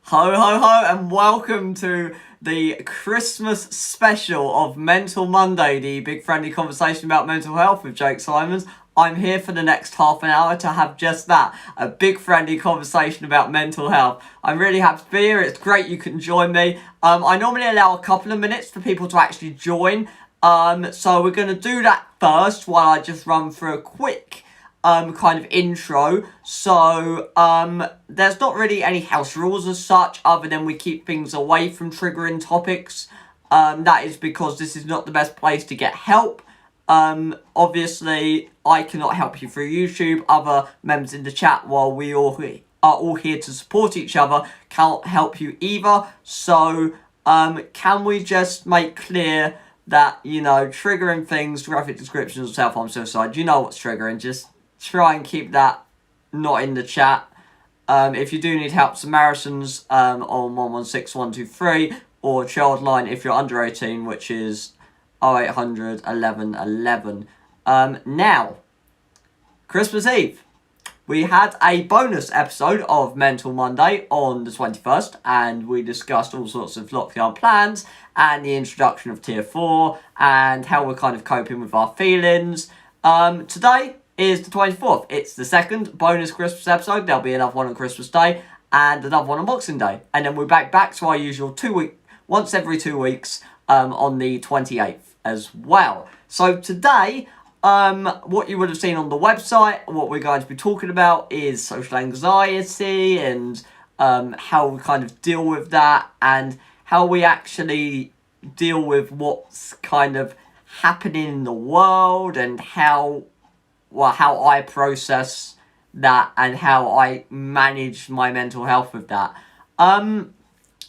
Ho ho ho and welcome to the Christmas special of Mental Monday, the big friendly conversation about mental health with Jake Symons. I'm here for the next half an hour to have just that, a big friendly conversation about mental health. I'm really happy to be here, it's great you can join me. I normally allow a couple of minutes for people to actually join, so we're going to do that first while I just run through a quick kind of intro. So there's not really any house rules as such, other than we keep things away from triggering topics. That is because this is not the best place to get help. Obviously I cannot help you through YouTube. Other members in the chat, while we are all here to support each other, can't help you either. So can we just make clear that, you know, triggering things, graphic descriptions of self-harm, suicide, you know what's triggering. Just try and keep that not in the chat. If you do need help, Samaritans on 116123, or Childline if you're under 18, which is 0800 11 11. Now, Christmas Eve, we had a bonus episode of Mental Monday on the 21st, and we discussed all sorts of lockdown plans and the introduction of Tier 4 and how we're kind of coping with our feelings. Today is the 24th. It's the second bonus Christmas episode. There'll be another one on Christmas Day and another one on Boxing Day. And then we're back to our usual once every 2 weeks on the 28th as well. So today, what you would have seen on the website, what we're going to be talking about is social anxiety and how we kind of deal with that and how we actually deal with what's kind of happening in the world and how I process that and how I manage my mental health with that.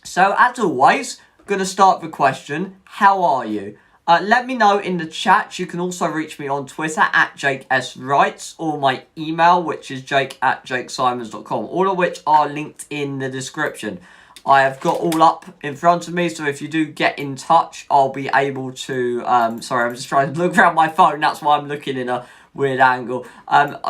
So as always, I'm going to start with the question, how are you? Let me know in the chat. You can also reach me on Twitter at JakeSWrites, or my email, which is jake@jakesymons.com, all of which are linked in the description. I have got all up in front of me, so if you do get in touch, I'll be able to... sorry, I'm just trying to look around my phone, that's why I'm looking in a weird angle.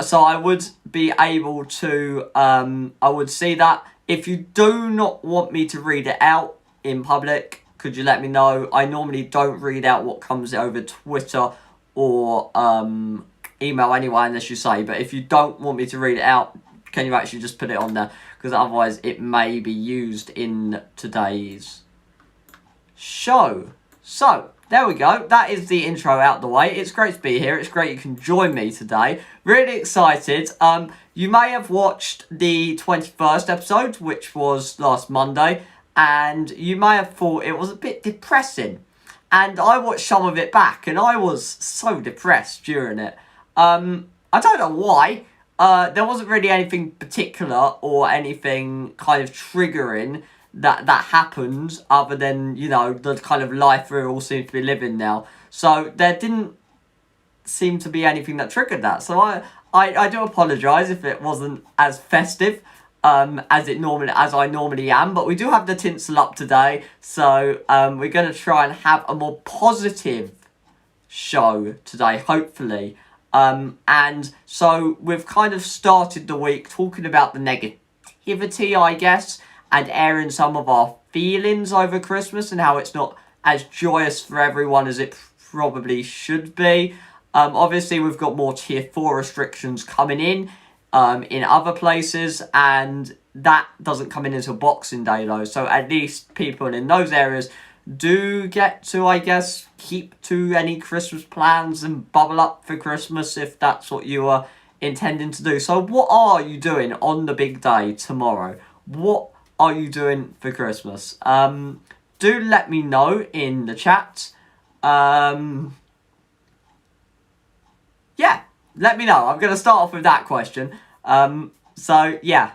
So I would be able to... I would see that. If you do not want me to read it out in public, could you let me know? I normally don't read out what comes over Twitter or email anyway, unless you say. But if you don't want me to read it out, can you actually just put it on there? Because otherwise it may be used in today's show. So, there we go. That is the intro out the way. It's great to be here. It's great you can join me today. Really excited. You may have watched the 21st episode, which was last Monday, and you may have thought it was a bit depressing. And I watched some of it back, and I was so depressed during it. I don't know why. There wasn't really anything particular or anything kind of triggering that happened, other than, you know, the kind of life we all seem to be living now. So there didn't seem to be anything that triggered that. So I do apologise if it wasn't as festive as I normally am, but we do have the tinsel up today, so we're going to try and have a more positive show today, hopefully. And so we've kind of started the week talking about the negativity, I guess, and airing some of our feelings over Christmas and how it's not as joyous for everyone as it probably should be. Obviously, we've got more Tier 4 restrictions coming in other places, and that doesn't come in until Boxing Day, though. So at least people in those areas do get to, I guess, keep to any Christmas plans and bubble up for Christmas if that's what you are intending to do. So what are you doing on the big day tomorrow? What are you doing for Christmas? Do let me know in the chat. Yeah, let me know. I'm going to start off with that question. So, yeah,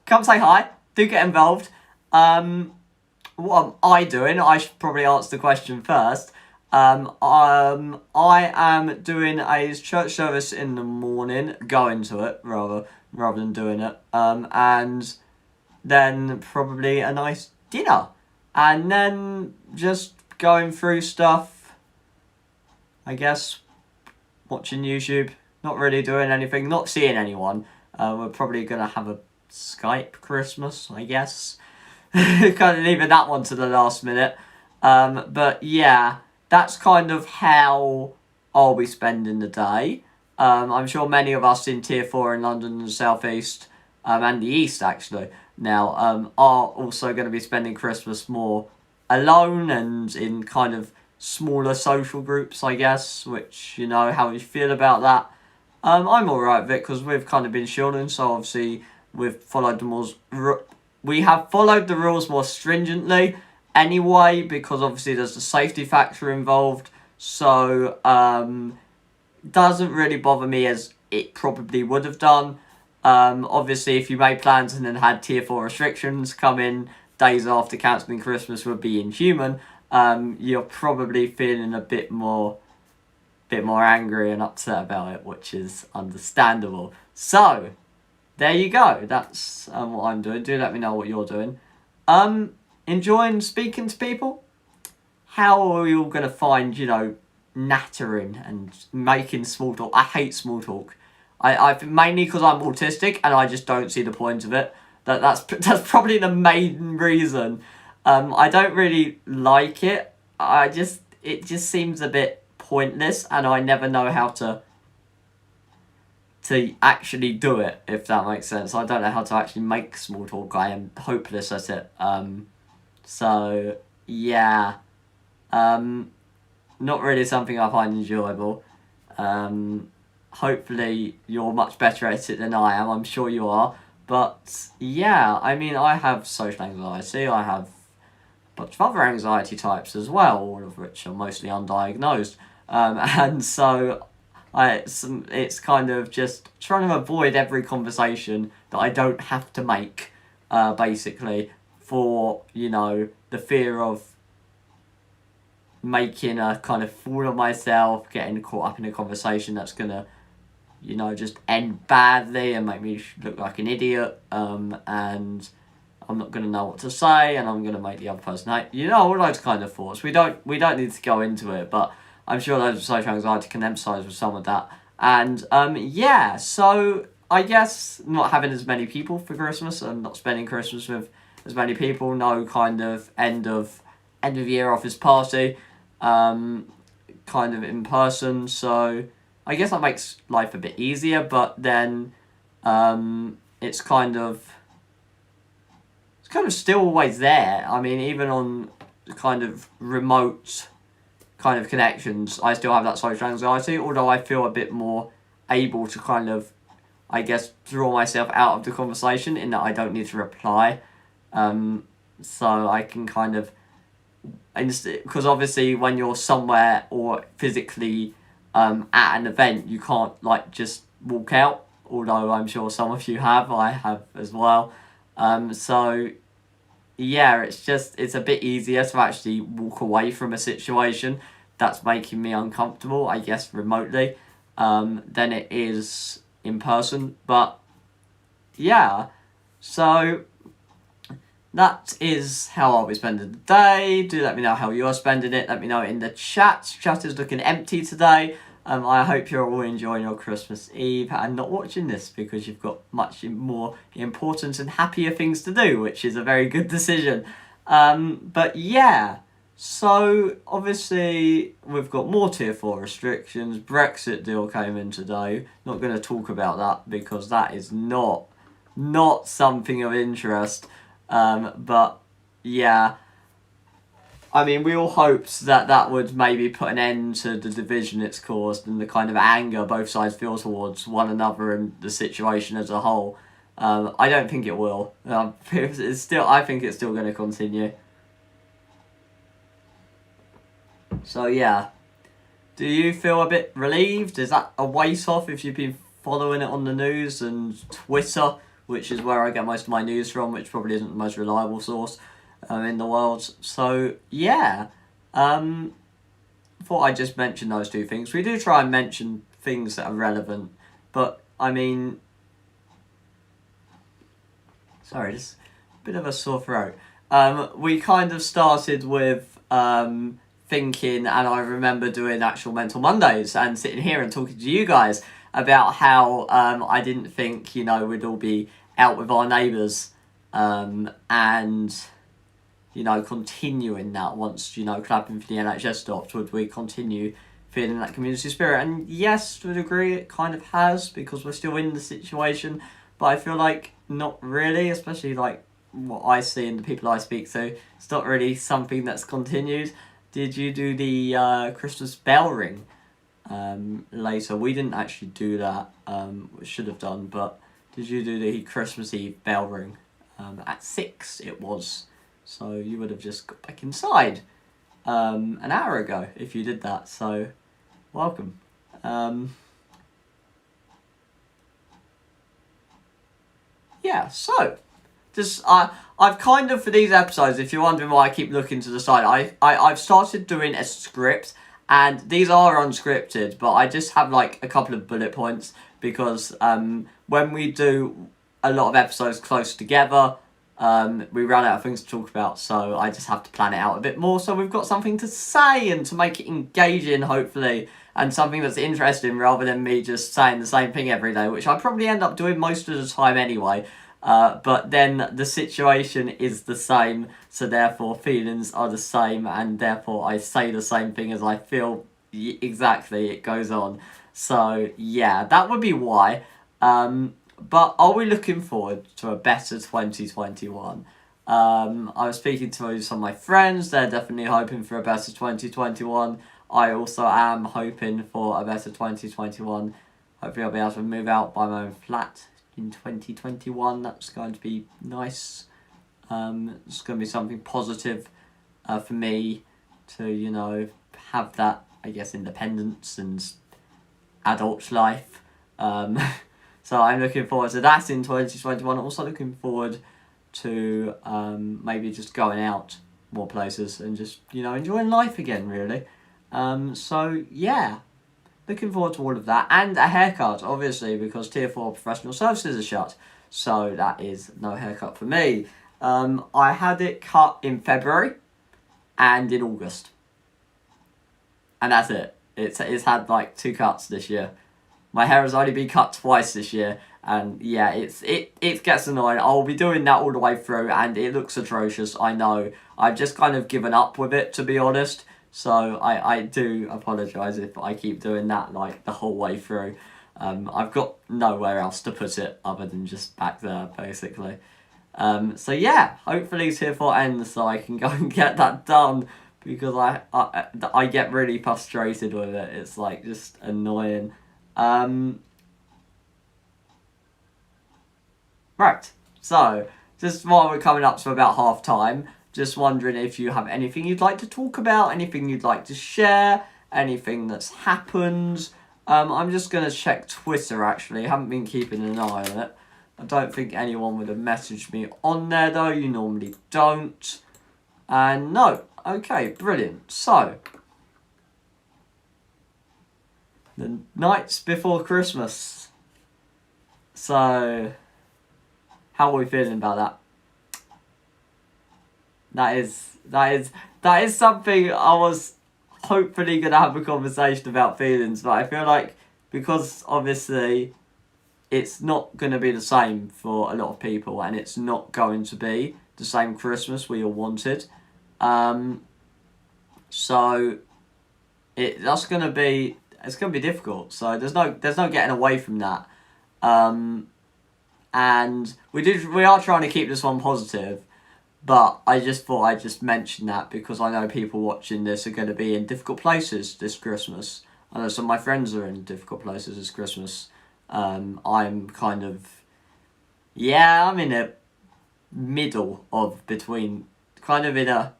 come say hi. Do get involved. What am I doing? I should probably answer the question first. I am doing a church service in the morning, going to it, rather than doing it. And then probably a nice dinner. And then just going through stuff, I guess, watching YouTube, not really doing anything, not seeing anyone. We're probably going to have a Skype Christmas, I guess. kind of leaving that one to the last minute. But yeah, that's kind of how I'll be spending the day. I'm sure many of us in Tier 4 in London and the South East, and the East actually, now, are also going to be spending Christmas more alone and in kind of smaller social groups, I guess, which, you know, how you feel about that. I'm alright with it because we've kind of been shielding, so obviously we've followed the rules. We have followed the rules more stringently anyway, because obviously there's the safety factor involved. So doesn't really bother me as it probably would have done. Obviously, if you made plans and then had Tier 4 restrictions come in days after cancelling Christmas would be inhuman. You're probably feeling a bit more angry and upset about it, which is understandable. So, there you go. That's what I'm doing. Do let me know what you're doing. Enjoying speaking to people? How are we all going to find, you know, nattering and making small talk? I hate small talk. I mainly because I'm autistic and I just don't see the point of it. That's probably the main reason. I don't really like it. It just seems a bit pointless, and I never know how to actually do it, if that makes sense. I don't know how to actually make small talk. I am hopeless at it. So yeah, not really something I find enjoyable. Hopefully you're much better at it than I am. I'm sure you are. But yeah, I mean, I have social anxiety. I have a bunch of other anxiety types as well, all of which are mostly undiagnosed. And so it's kind of just trying to avoid every conversation that I don't have to make, basically, for, you know, the fear of making a kind of fool of myself, getting caught up in a conversation that's going to, you know, just end badly and make me look like an idiot, and I'm not going to know what to say, and I'm going to make the other person hate, you know, all those kind of thoughts. We don't need to go into it, but I'm sure those with social anxiety can empathise with some of that. And yeah, so I guess not having as many people for Christmas and not spending Christmas with as many people, no kind of end of year office party, kind of in person. So I guess that makes life a bit easier, but then it's kind of still always there. I mean, even on kind of remote kind of connections, I still have that social anxiety, although I feel a bit more able to kind of, I guess, draw myself out of the conversation in that I don't need to reply. So I can kind of, because obviously when you're somewhere or physically at an event, you can't like just walk out, although I'm sure some of you have, I have as well. So yeah, it's a bit easier to actually walk away from a situation that's making me uncomfortable, I guess, remotely, than it is in person. But yeah, so that is how I'll be spending the day. Do let me know how you're spending it. Let me know in the chat. Chat is looking empty today. I hope you're all enjoying your Christmas Eve and not watching this because you've got much more important and happier things to do, which is a very good decision. But yeah, so obviously we've got more Tier 4 restrictions. Brexit deal came in today. Not going to talk about that because that is not something of interest. But yeah, I mean, we all hoped that would maybe put an end to the division it's caused and the kind of anger both sides feel towards one another and the situation as a whole. I don't think it will. I think it's still going to continue. So yeah, do you feel a bit relieved? Is that a weight off if you've been following it on the news and Twitter, which is where I get most of my news from, which probably isn't the most reliable source in the world. So yeah, thought I'd just mention those two things. We do try and mention things that are relevant, but I mean, sorry, just a bit of a sore throat. We kind of started with thinking, and I remember doing actual Mental Mondays and sitting here and talking to you guys about how I didn't think, you know, we'd all be out with our neighbours, and continuing that once, clapping for the NHS stopped? Would we continue feeling that community spirit? And yes, to a degree, it kind of has, because we're still in the situation. But I feel like not really, especially like what I see and the people I speak to. It's not really something that's continued. Did you do the Christmas bell ring later? We didn't actually do that. We should have done, but did you do the Christmas Eve bell ring? At 6 it was. So you would have just got back inside an hour ago if you did that. So welcome. Yeah, so just I've kind of, for these episodes, if you're wondering why I keep looking to the side, I've started doing a script, and these are unscripted, but I just have like a couple of bullet points, because when we do a lot of episodes close together, we run out of things to talk about, so I just have to plan it out a bit more, so we've got something to say and to make it engaging, hopefully, and something that's interesting rather than me just saying the same thing every day, which I probably end up doing most of the time anyway. But then the situation is the same, so therefore feelings are the same, and therefore I say the same thing as I feel. Exactly, it goes on. So yeah, that would be why. But are we looking forward to a better 2021? I was speaking to some of my friends, they're definitely hoping for a better 2021. I also am hoping for a better 2021. Hopefully I'll be able to move out, buy my own flat in 2021. That's going to be nice. It's going to be something positive for me to, have that, I guess, independence and adult life. So I'm looking forward to that in 2021. Also looking forward to maybe just going out more places and just, enjoying life again, really. So yeah, looking forward to all of that, and a haircut, obviously, because Tier 4 professional services are shut, so that is no haircut for me. I had it cut in February and in August, and that's it. It's had like 2 cuts this year. My hair has only been cut twice this year, and yeah, it gets annoying. I'll be doing that all the way through, and it looks atrocious, I know. I've just kind of given up with it, to be honest. So I do apologise if I keep doing that like the whole way through. I've got nowhere else to put it other than just back there, basically. So yeah, hopefully Tier 4 ends so I can go and get that done, because I get really frustrated with it. It's like just annoying. Right, so just while we're coming up to about half time, just wondering if you have anything you'd like to talk about, anything you'd like to share, anything that's happened. I'm just going to check Twitter, actually. I haven't been keeping an eye on it. I don't think anyone would have messaged me on there, though. You normally don't. And no. Okay, brilliant. So, the nights before Christmas. So, how are we feeling about that? That is something I was hopefully going to have a conversation about feelings, but I feel like, because obviously it's not going to be the same for a lot of people, and it's not going to be the same Christmas we all wanted. So it's going to be difficult. So there's no getting away from that. And we are trying to keep this one positive. But I just thought I'd just mention that, because I know people watching this are going to be in difficult places this Christmas. I know some of my friends are in difficult places this Christmas. I'm kind of... Yeah, I'm in a middle of between... Kind of in a...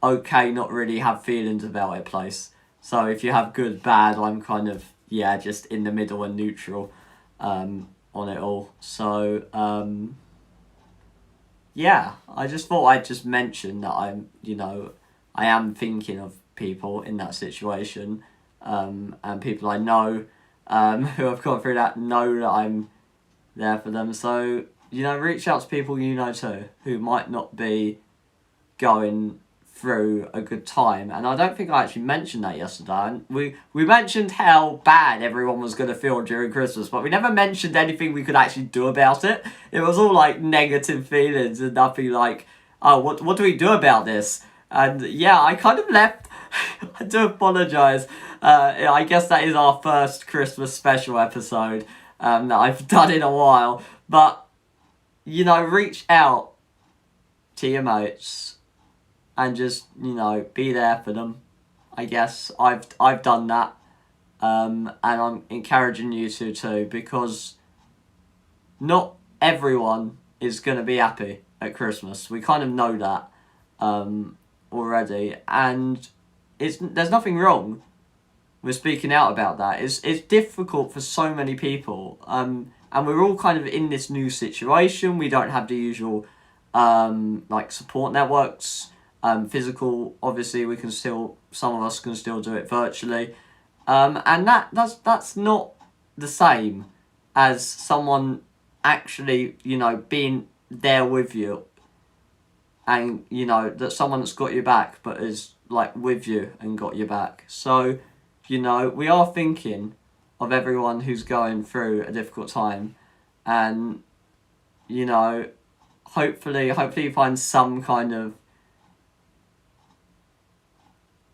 Okay, not really have feelings about it place. So if you have good, bad, I'm kind of... Yeah, just in the middle and neutral on it all. So... Yeah, I just thought I'd just mention that I am thinking of people in that situation, and people I know who have gone through that know that I'm there for them. So, reach out to people too, who might not be going through a good time. And I don't think I actually mentioned that yesterday. We mentioned how bad everyone was going to feel during Christmas, but we never mentioned anything we could actually do about it. It was all like negative feelings and nothing like oh, what do we do about this? And yeah, I kind of left. I do apologise. I guess that is our first Christmas special episode that I've done in a while. But, you know, reach out to your mates and just, you know, be there for them. I guess I've done that. And I'm encouraging you to too, because not everyone is going to be happy at Christmas. We kind of know that already. And there's nothing wrong with speaking out about that. It's difficult for so many people. And we're all kind of in this new situation. We don't have the usual like support networks. Physical, obviously, some of us can still do it virtually. And that's not the same as someone actually, you know, being there with you, and, you know, that someone that's got your back but is, like, with you and got your back. So, you know, we are thinking of everyone who's going through a difficult time, and, you know, hopefully you find some kind of,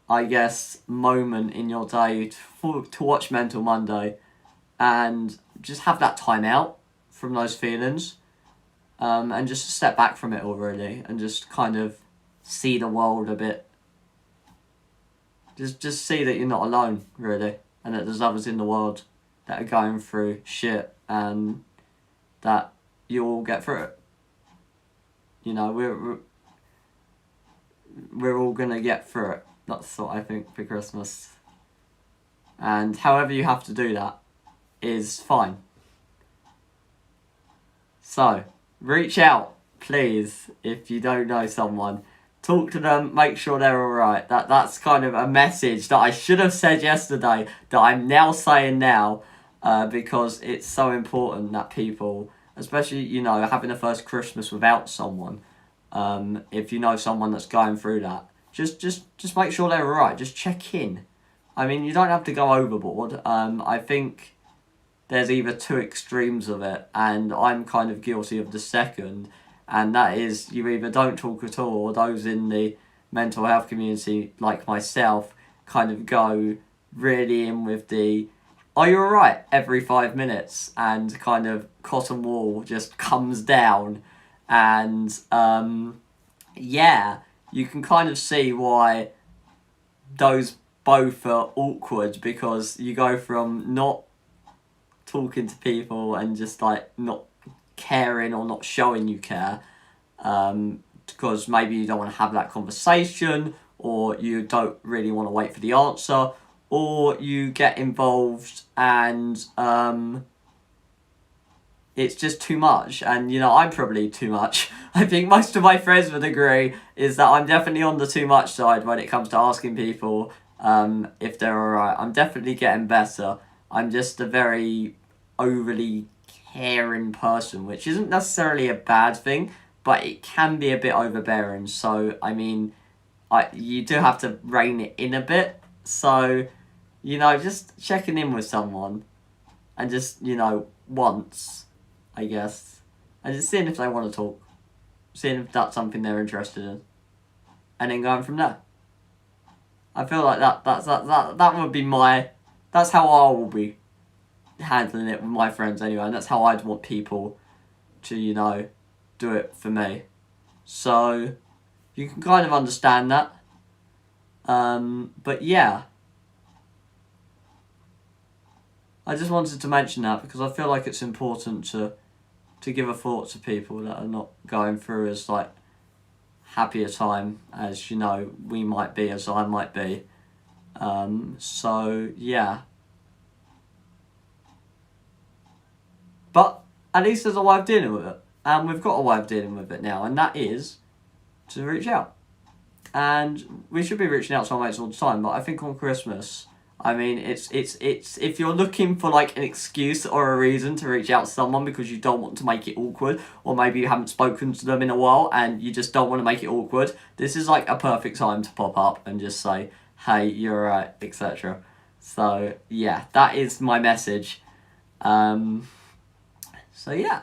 I guess, moment in your day to watch Mental Monday and just have that time out from those feelings, and just step back from it all, really, and just kind of see the world a bit. Just see that you're not alone, really, and that there's others in the world that are going through shit, and that you'll get through it. You know, we're all gonna get through it. That's what I think for Christmas. And however you have to do that is fine. So, reach out, please, if you don't know someone. Talk to them, make sure they're alright. That's kind of a message that I should have said yesterday, that I'm now saying now, because it's so important that people, especially, you know, having the first Christmas without someone, if you know someone that's going through that, just make sure they're alright. Just check in. I mean, you don't have to go overboard. I think there's either two extremes of it, and I'm kind of guilty of the second, and that is you either don't talk at all, or those in the mental health community, like myself, kind of go really in with the, are you alright, every 5 minutes, and kind of cotton wool just comes down, and yeah, you can kind of see why those both are awkward, because you go from not talking to people and just like not caring or not showing you care, because maybe you don't want to have that conversation, or you don't really want to wait for the answer, or you get involved and it's just too much. And, you know, I'm probably too much. I think most of my friends would agree, is that I'm definitely on the too much side when it comes to asking people if they're alright. I'm definitely getting better. I'm just a very overly caring person, which isn't necessarily a bad thing, but it can be a bit overbearing. So, I mean, you do have to rein it in a bit. So, you know, just checking in with someone, and just, you know, once, I guess, and just seeing if they want to talk, seeing if that's something they're interested in, and then going from there. I feel like that would be that's how I will be handling it with my friends anyway, and that's how I'd want people to, you know, do it for me. So, you can kind of understand that. But yeah, I just wanted to mention that because I feel like it's important to give a thought to people that are not going through as, like, happy a time as, you know, we might be, as I might be. So, yeah. But at least there's a way of dealing with it. And we've got a way of dealing with it now, and that is to reach out. And we should be reaching out to our mates all the time, but I think on Christmas, I mean, it's if you're looking for, like, an excuse or a reason to reach out to someone because you don't want to make it awkward, or maybe you haven't spoken to them in a while and you just don't want to make it awkward, this is, like, a perfect time to pop up and just say, hey, you're right, etc. So, yeah, that is my message. So, yeah.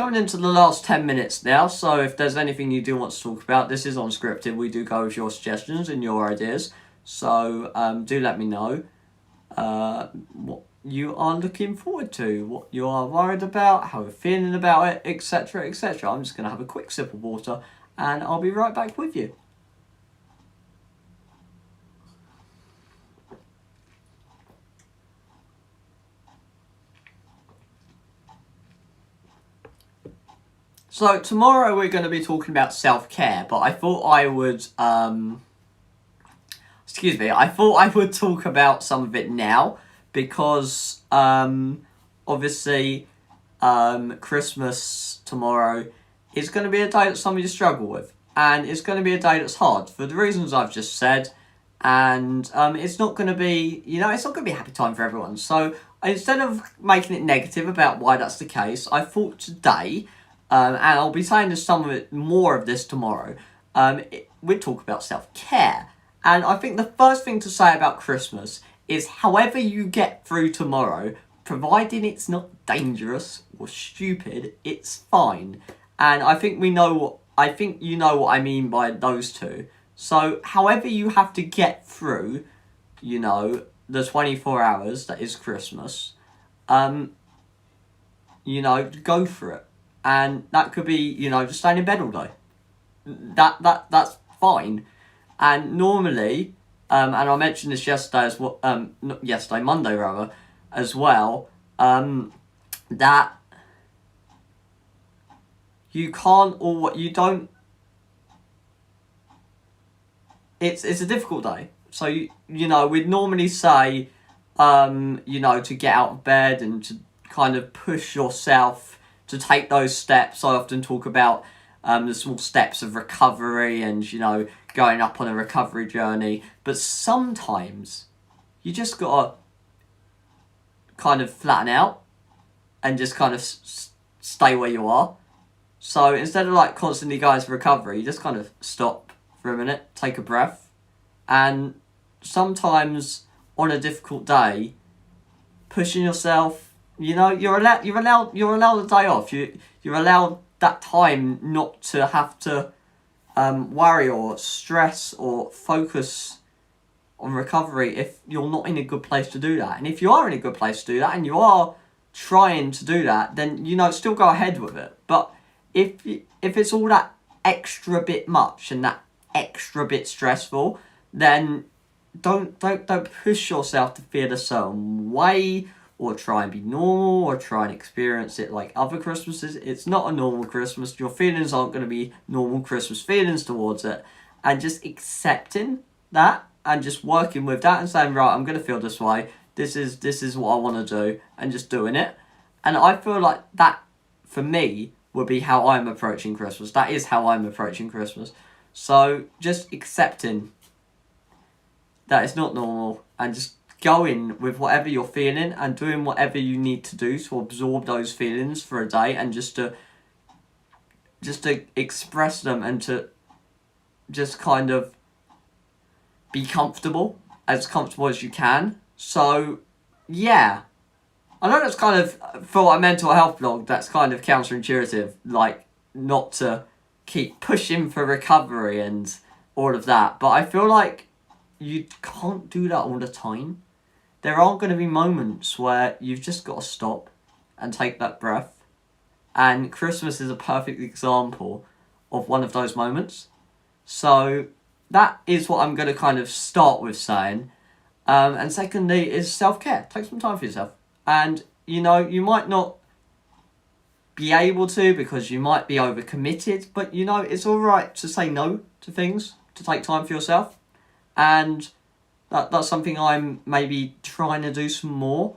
coming into the last 10 minutes now, so if there's anything you do want to talk about, this is unscripted. We do go with your suggestions and your ideas, so do let me know what you are looking forward to, what you are worried about, how you're feeling about it, etc, etc. I'm just going to have a quick sip of water and I'll be right back with you. So tomorrow we're going to be talking about self-care, but I thought I would I thought I would talk about some of it now because obviously Christmas tomorrow is going to be a day that some of you struggle with, and it's going to be a day that's hard for the reasons I've just said, and it's not going to be, it's not going to be a happy time for everyone. So instead of making it negative about why that's the case, I thought today, and I'll be saying more of this tomorrow, we'll talk about self-care. And I think the first thing to say about Christmas is however you get through tomorrow, providing it's not dangerous or stupid, it's fine. And I think you know what I mean by those two. So however you have to get through, the 24 hours that is Christmas, go for it. And that could be, just staying in bed all day. That's fine. And normally, and I mentioned this yesterday as well, not yesterday, Monday rather, as well, that you can't or what you don't. It's a difficult day. So we'd normally say, to get out of bed and to kind of push yourself to take those steps. I often talk about the small steps of recovery and, going up on a recovery journey. But sometimes you just got to kind of flatten out and just kind of stay where you are. So instead of constantly going to recovery, you just kind of stop for a minute, take a breath. And sometimes on a difficult day, pushing yourself, you're allowed a day off. You're allowed that time not to have to worry or stress or focus on recovery if you're not in a good place to do that. And if you are in a good place to do that and you are trying to do that, then still go ahead with it. But if it's all that extra bit much and that extra bit stressful, then don't push yourself to feel a certain way or try and be normal, or try and experience it like other Christmases. It's not a normal Christmas. Your feelings aren't going to be normal Christmas feelings towards it. And just accepting that and just working with that and saying, right, I'm going to feel this way. This is what I want to do, and just doing it. And I feel like that, for me, would be how I'm approaching Christmas. That is how I'm approaching Christmas. So just accepting that it's not normal and just going with whatever you're feeling and doing whatever you need to do to absorb those feelings for a day, and just to express them and to just kind of be comfortable as you can. So yeah, I know that's kind of, for a mental health blog, that's kind of counterintuitive, not to keep pushing for recovery and all of that, but I feel like you can't do that all the time. There aren't going to be moments where you've just got to stop and take that breath. And Christmas is a perfect example of one of those moments. So that is what I'm going to kind of start with saying. And secondly is self-care. Take some time for yourself. And, you might not be able to because you might be overcommitted. But, it's all right to say no to things, to take time for yourself. And that's something I'm maybe trying to do some more,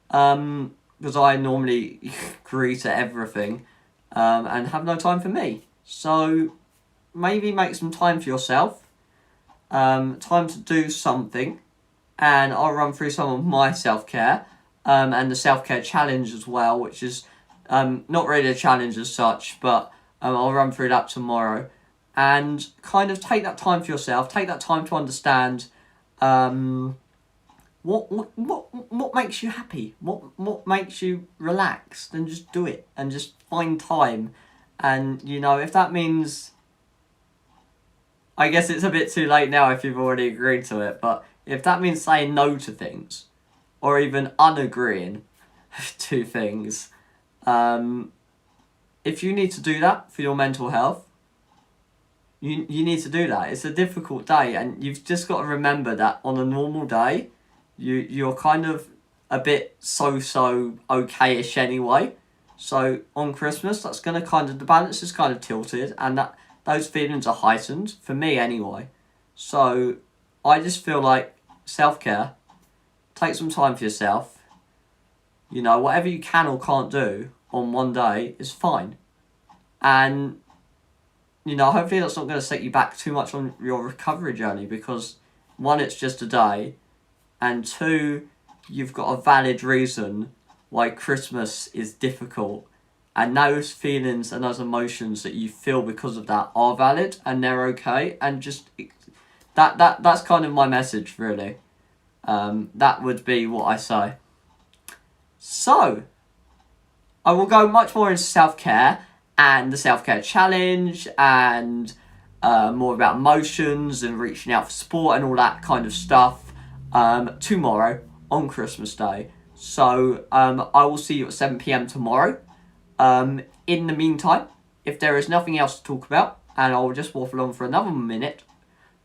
because I normally agree to everything and have no time for me. So maybe make some time for yourself, time to do something, and I'll run through some of my self-care and the self-care challenge as well, which is not really a challenge as such, but I'll run through that tomorrow. And kind of take that time for yourself, take that time to understand What makes you happy? What makes you relaxed? And just do it, and just find time. And you know, if that means, I guess it's a bit too late now if you've already agreed to it, but if that means saying no to things, or even unagreeing to things, if you need to do that for your mental health, you need to do that. It's a difficult day, and you've just got to remember that on a normal day, you're kind of a bit so okay-ish anyway. So on Christmas, that's gonna the balance is kind of tilted, and that those feelings are heightened for me anyway. So I just feel like self-care. Take some time for yourself. You know, whatever you can or can't do on one day is fine. And, you know, hopefully that's not going to set you back too much on your recovery journey, because one, it's just a day, and two, you've got a valid reason why Christmas is difficult, and those feelings and those emotions that you feel because of that are valid, and they're okay, and just that's kind of my message, really. That would be what I say. So, I will go much more into self-care and the self-care challenge, and more about emotions and reaching out for support and all that kind of stuff tomorrow on Christmas Day. So I will see you at 7 p.m. tomorrow. In the meantime, if there is nothing else to talk about, and I will just waffle on for another minute,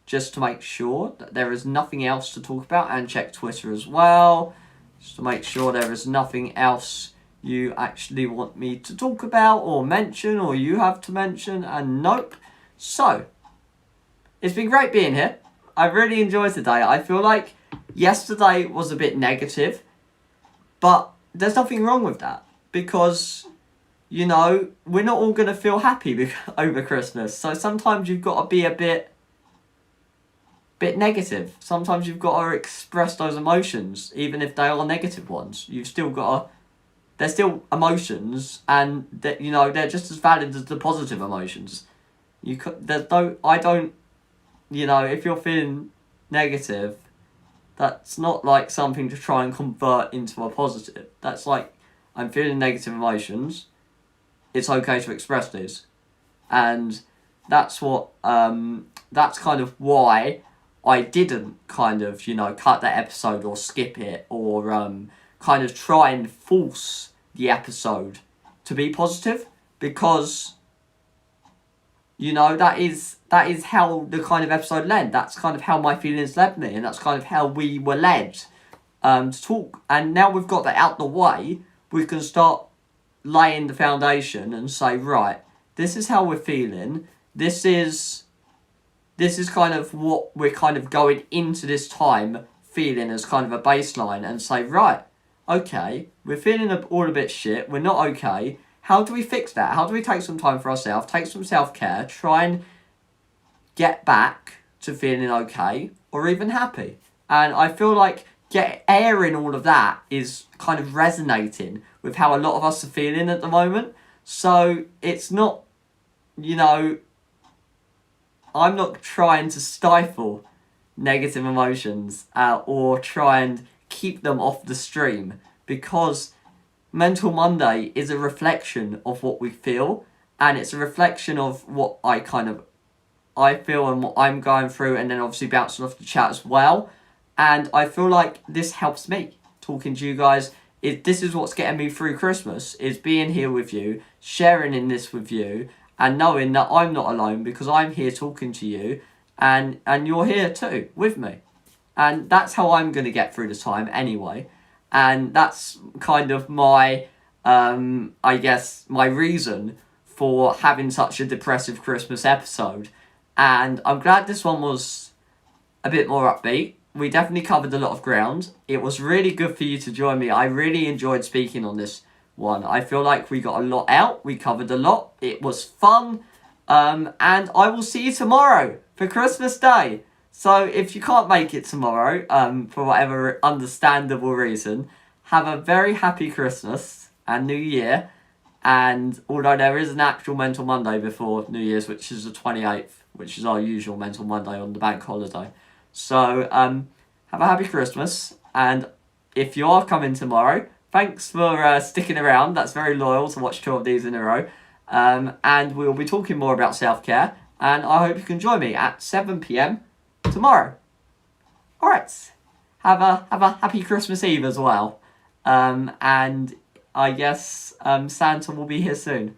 just to make sure that there is nothing else to talk about, and check Twitter as well, just to make sure there is nothing else you actually want me to talk about or mention, or you have to mention, and nope. So, it's been great being here. I really enjoyed today. I feel like yesterday was a bit negative, but there's nothing wrong with that, because, you know, we're not all going to feel happy over Christmas. So sometimes you've got to be a bit negative. Sometimes you've got to express those emotions, even if they are negative ones. You've still got to, they're still emotions, and that, you know, they're just as valid as the positive emotions. I don't, you know, if you're feeling negative, that's not like something to try and convert into a positive. That's like, I'm feeling negative emotions, it's okay to express these. And that's what, that's kind of why I didn't kind of, you know, cut that episode or skip it, or kind of try and force the episode to be positive, because, you know, that is how the kind of episode led. That's kind of how my feelings led me, and that's kind of how we were led to talk. And now we've got that out the way, we can start laying the foundation and say, right, this is how we're feeling. This is kind of what we're kind of going into this time feeling as kind of a baseline, and say, right, okay, we're feeling all a bit shit, we're not okay. How do we fix that? How do we take some time for ourselves, take some self-care, try and get back to feeling okay or even happy? And I feel like airing all of that is kind of resonating with how a lot of us are feeling at the moment. So it's not, you know, I'm not trying to stifle negative emotions or try and keep them off the stream, because Mental Monday is a reflection of what we feel, and it's a reflection of what I feel and what I'm going through, and then obviously bouncing off the chat as well. And I feel like this helps me talking to you guys. This is what's getting me through Christmas, is being here with you, sharing in this with you, and knowing that I'm not alone, because I'm here talking to you, and you're here too with me. And that's how I'm going to get through the time anyway. And that's kind of my, I guess, my reason for having such a depressive Christmas episode. And I'm glad this one was a bit more upbeat. We definitely covered a lot of ground. It was really good for you to join me. I really enjoyed speaking on this one. I feel like we got a lot out. We covered a lot. It was fun. And I will see you tomorrow for Christmas Day. So if you can't make it tomorrow, for whatever understandable reason, have a very happy Christmas and New Year. And although there is an actual Mental Monday before New Year's, which is the 28th, which is our usual Mental Monday on the bank holiday. So have a happy Christmas, And if you are coming tomorrow, thanks for sticking around. That's very loyal to watch 2 of these in a row. And we'll be talking more about self-care. And I hope you can join me at 7 p.m. tomorrow. All right. Have a happy Christmas Eve as well. And I guess Santa will be here soon.